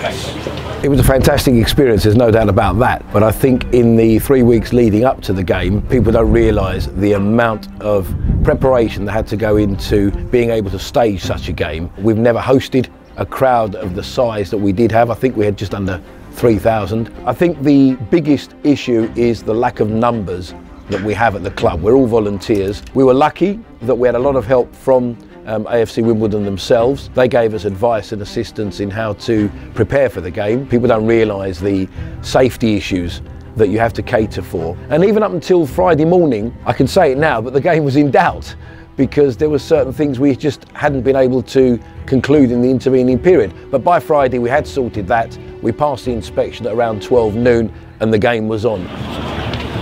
case? It was a fantastic experience, there's no doubt about that. But I think in the 3 weeks leading up to the game, people don't realise the amount of preparation that had to go into being able to stage such a game. We've never hosted a crowd of the size that we did have. I think we had just under 3,000. I think the biggest issue is the lack of numbers that we have at the club. We're all volunteers. We were lucky that we had a lot of help from AFC Wimbledon themselves. They gave us advice and assistance in how to prepare for the game. People don't realise the safety issues that you have to cater for. And even up until Friday morning, I can say it now, but the game was in doubt because there were certain things we just hadn't been able to conclude in the intervening period. But by Friday we had sorted that. We passed the inspection at around 12 noon and the game was on.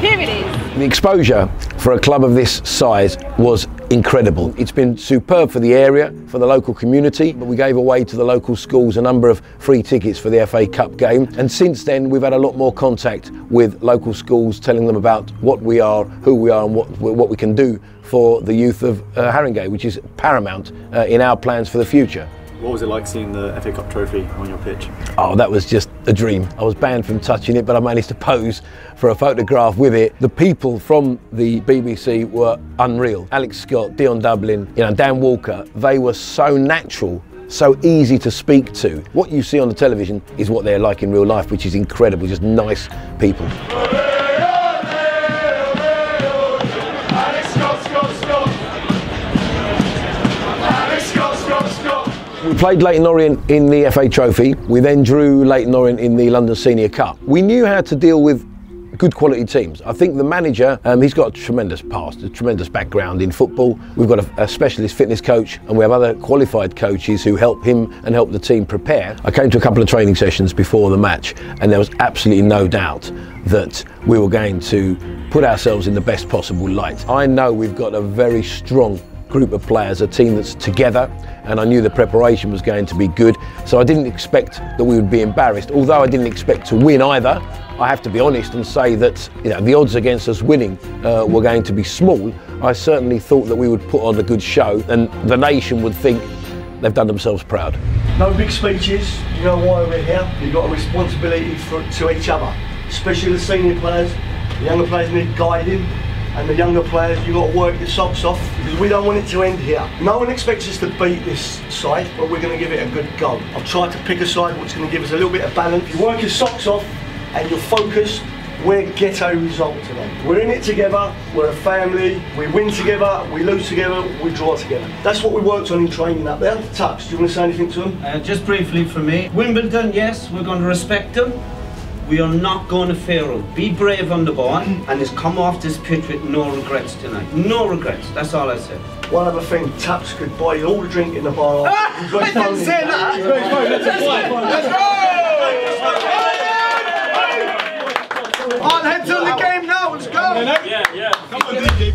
Here it is. The exposure for a club of this size was incredible. It's been superb for the area, for the local community, but we gave away to the local schools a number of free tickets for the FA Cup game. And since then, we've had a lot more contact with local schools, telling them about what we are, who we are, and what we can do for the youth of Haringey, which is paramount in our plans for the future. What was it like seeing the FA Cup trophy on your pitch? Oh, that was just a dream. I was banned from touching it, but I managed to pose for a photograph with it. The people from the BBC were unreal. Alex Scott, Dion Dublin, Dan Walker, they were so natural, so easy to speak to. What you see on the television is what they're like in real life, which is incredible, just nice people. We played Leyton Orient in the FA Trophy. We then drew Leyton Orient in the London Senior Cup. We knew how to deal with good quality teams. I think the manager, he's got a tremendous past, a tremendous background in football. We've got a specialist fitness coach and we have other qualified coaches who help him and help the team prepare. I came to a couple of training sessions before the match and there was absolutely no doubt that we were going to put ourselves in the best possible light. I know we've got a very strong group of players, a team that's together, and I knew the preparation was going to be good, so I didn't expect that we would be embarrassed. Although I didn't expect to win either, I have to be honest and say that the odds against us winning were going to be small. I certainly thought that we would put on a good show and the nation would think they've done themselves proud. No big speeches, you know why we're here. You've got a responsibility to each other, especially the senior players. The younger players need guiding. And the younger players, you've got to work your socks off because we don't want it to end here. No one expects us to beat this side, but we're going to give it a good go. I've tried to pick a side which is going to give us a little bit of balance. If you work your socks off and you're focused, we'll get a result today. We're in it together, we're a family, we win together, we lose together, we draw together. That's what we worked on in training up there. Tux, do you want to say anything to them? Just briefly from me. Wimbledon, yes, we're going to respect them. We are not going to fail them. Be brave on the ball and just come off this pitch with no regrets tonight. No regrets, that's all I said. One other thing, Taps could buy you all the drink in the bar. I didn't say that! Let's go! All heads on the game now, let's go! Yeah. Come on, DJ.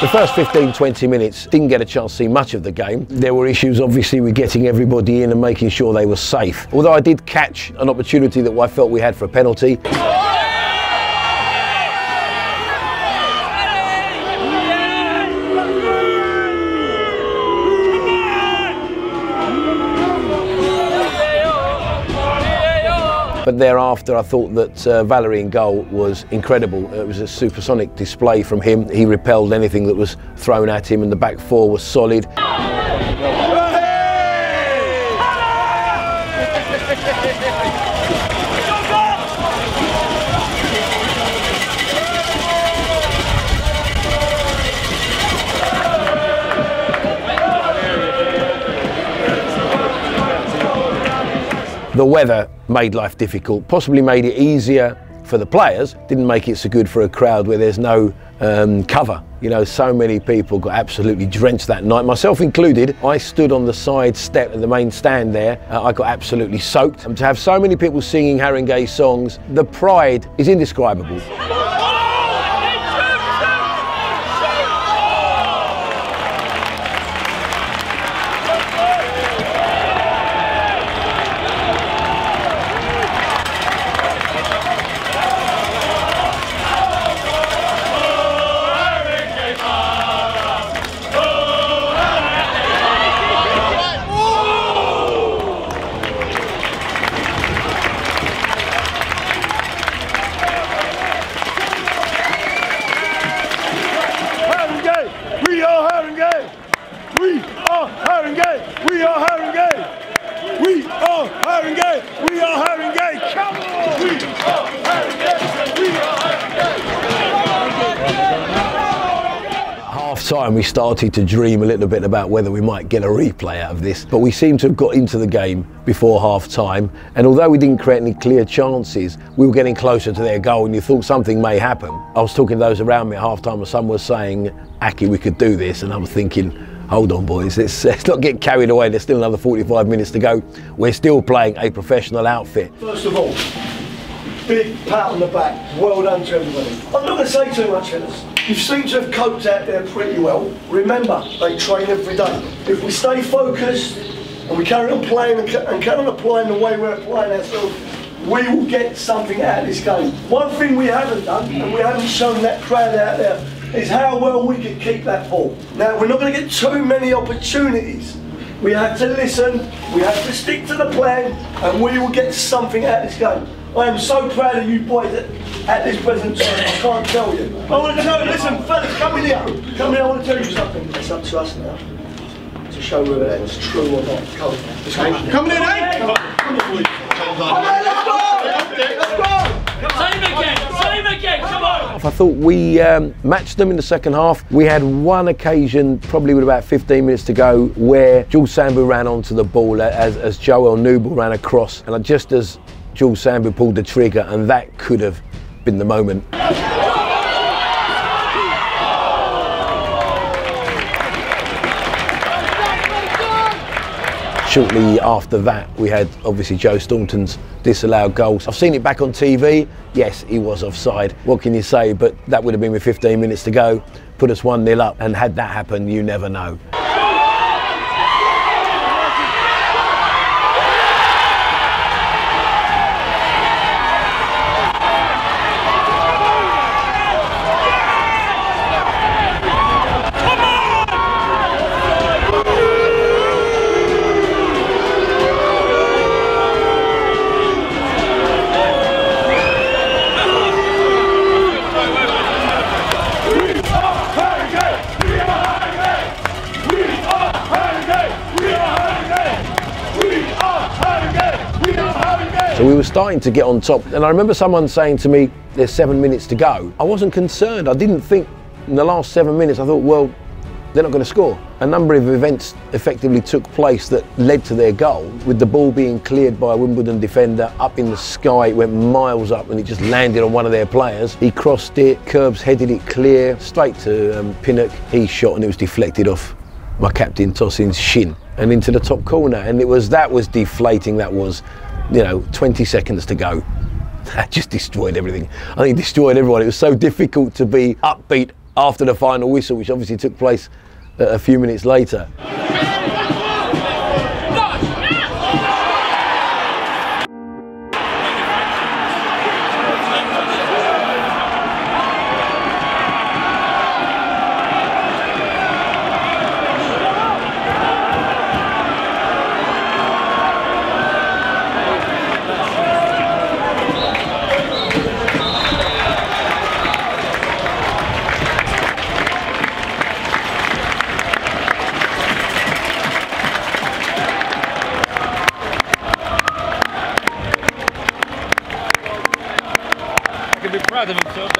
The first 15-20 minutes didn't get a chance to see much of the game. There were issues obviously with getting everybody in and making sure they were safe. Although I did catch an opportunity that I felt we had for a penalty. But thereafter, I thought that Valerie in goal was incredible. It was a supersonic display from him. He repelled anything that was thrown at him, and the back four was solid. The weather made life difficult, possibly made it easier for the players, didn't make it so good for a crowd where there's no cover. You know, so many people got absolutely drenched that night, myself included. I stood on the side step at the main stand there. I got absolutely soaked. And to have so many people singing Haringey songs, the pride is indescribable. Time we started to dream a little bit about whether we might get a replay out of this, but we seemed to have got into the game before half time, and although we didn't create any clear chances, we were getting closer to their goal and you thought something may happen. I was talking to those around me at half time and some were saying, Aki, we could do this, and I was thinking, hold on boys, let's not get carried away, there's still another 45 minutes to go. We're still playing a professional outfit. First of all, big pat on the back, well done to everybody. I'm not going to say too much, fellas. You seem to have coped out there pretty well. Remember, they train every day. If we stay focused and we carry on playing and carry on applying the way we're applying ourselves, we will get something out of this game. One thing we haven't done, and we haven't shown that crowd out there, is how well we can keep that ball. Now, we're not going to get too many opportunities. We have to listen, we have to stick to the plan, and we will get something out of this game. I am so proud of you boys at this present time, I can't tell you. I want to tell you, listen, fellas, come in here. Come in here, I want to tell you something. It's up to us now to show whether that's true or not. Come on, let's go. Come in, eh? Come on, boys. Come on, let's go! Let's go! Same again, come on! I thought we matched them in the second half. We had one occasion, probably with about 15 minutes to go, where Jules Sambu ran onto the ball as Joel Newble ran across, and just as Jules Sambu pulled the trigger, and that could have been the moment. Shortly after that, we had obviously Joe Staunton's disallowed goals. I've seen it back on TV. Yes, he was offside. What can you say? But that would have been with 15 minutes to go, put us 1-0 up, and had that happen, you never know. So we were starting to get on top, and I remember someone saying to me, there's 7 minutes to go. I wasn't concerned. I didn't think in the last 7 minutes, I thought, well, they're not going to score. A number of events effectively took place that led to their goal, with the ball being cleared by a Wimbledon defender up in the sky. It went miles up and it just landed on one of their players. He crossed it, Curbs headed it clear, straight to Pinnock. He shot and it was deflected off my captain Tosin's shin and into the top corner. And that was deflating. That was, 20 seconds to go. That just destroyed everything. I think it destroyed everyone. It was so difficult to be upbeat after the final whistle, which obviously took place a few minutes later. Proud of himself.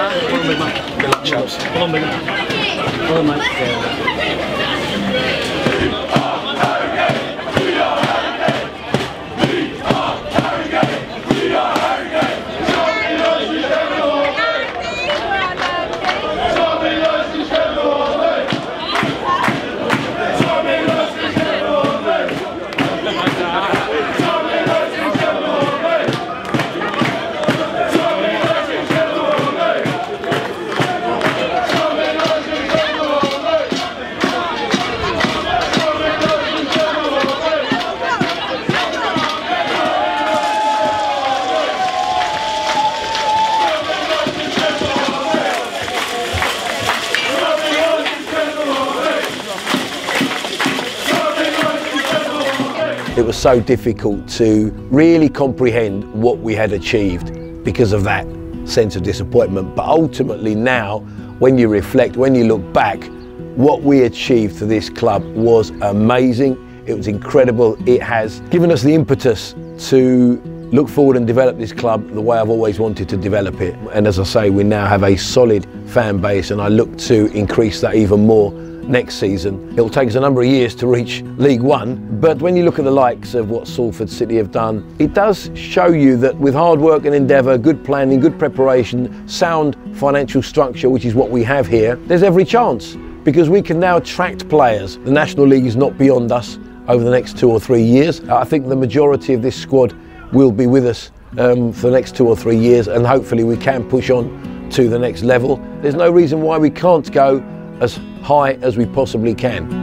Good luck, chaps. Well, mate. It was so difficult to really comprehend what we had achieved because of that sense of disappointment. But ultimately now, when you reflect, when you look back, what we achieved for this club was amazing. It was incredible. It has given us the impetus to look forward and develop this club the way I've always wanted to develop it. And as I say, we now have a solid fan base, and I look to increase that even more next season. It'll take us a number of years to reach League One, but when you look at the likes of what Salford City have done, it does show you that with hard work and endeavour, good planning, good preparation, sound financial structure, which is what we have here, there's every chance, because we can now attract players. The National League is not beyond us over the next 2 or 3 years. I think the majority of this squad will be with us for the next 2 or 3 years, and hopefully we can push on to the next level. There's no reason why we can't go as high as we possibly can.